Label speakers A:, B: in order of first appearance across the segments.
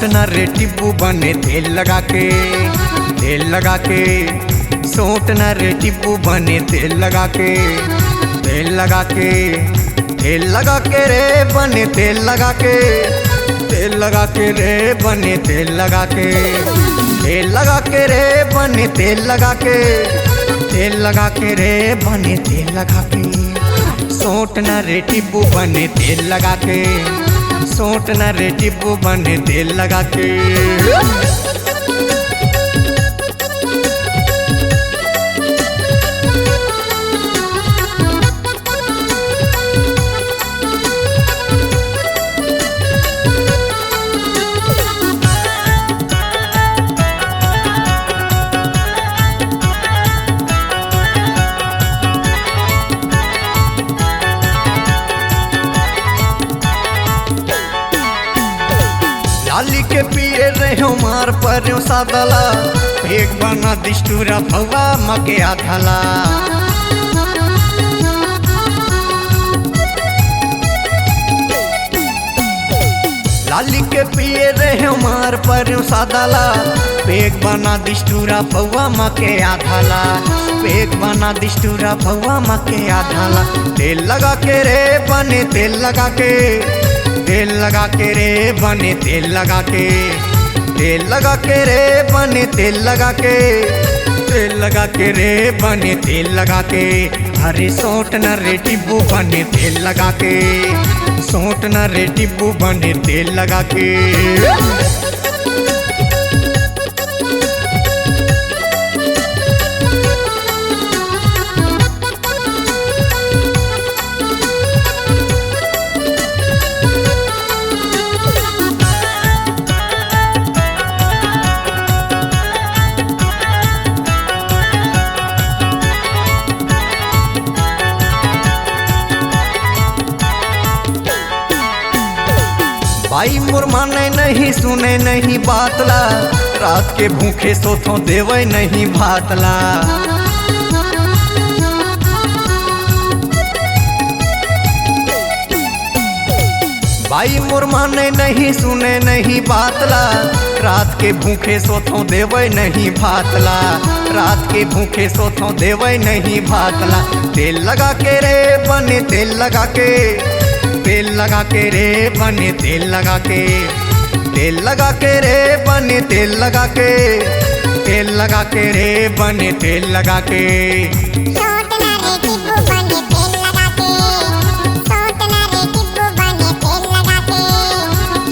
A: सोट न रे टिब्बू बने तेल लगा के, तेल लगा के। सोट न रे टिब्बू बने तेल लगा के, तेल लगा के। तेल लगा के रे बने तेल लगा के, तेल लगा के रे बने तेल लगा के। तेल लगा के रे बने तेल लगा के, तेल लगा के रे बने तेल लगा के। सोट न रे टिब्बू बने तेल लगा के, सोट न रे टिब्बू बने तेल लगा के। लाली के पिए रहे मार पर सादला, एक बना दिष्टुरा भवा मके आधला। लाली के पिए रहे मार पर सादला, पेग बना दिष्टुरा भवा मके आधला, पेग बना दिष्टुरा भवा मके आधला। तेल लगा के रे बने तेल लगा के, तेल लगा के रे बने तेल लगा के। तेल लगा के रे बने तेल लगा के, तेल लगा के रे बने तेल लगा के। अरे सोट न रे टिब्बू बने तेल लगा के, सोट न रे टिब्बू बने तेल लगा के। भाई मोर माने नहीं सुने नहीं बातला, रात के भूखे सोथो देवे नहीं भातला। भाई मोर माने नहीं सुने नहीं बातला, रात के भूखे सोथो देवे नहीं भातला, रात के भूखे सोथो देवे नहीं भातला। तेल लगा के रे बने तेल लगा के, तेल लगा के रे बने तेल लगा के। तेल लगा के रे बने तेल लगा के, तेल लगा के रे बने तेल लगा के।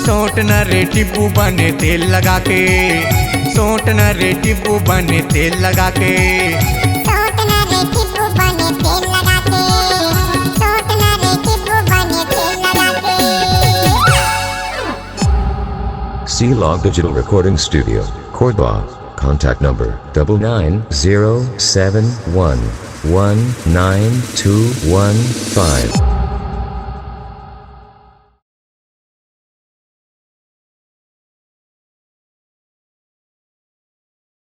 A: सोट न रे टिब्बू बने तेल लगा के, सोट न रे टिब्बू बने तेल लगा के।
B: C-Log Digital Recording Studio, Cordoba. Contact number 99071192115.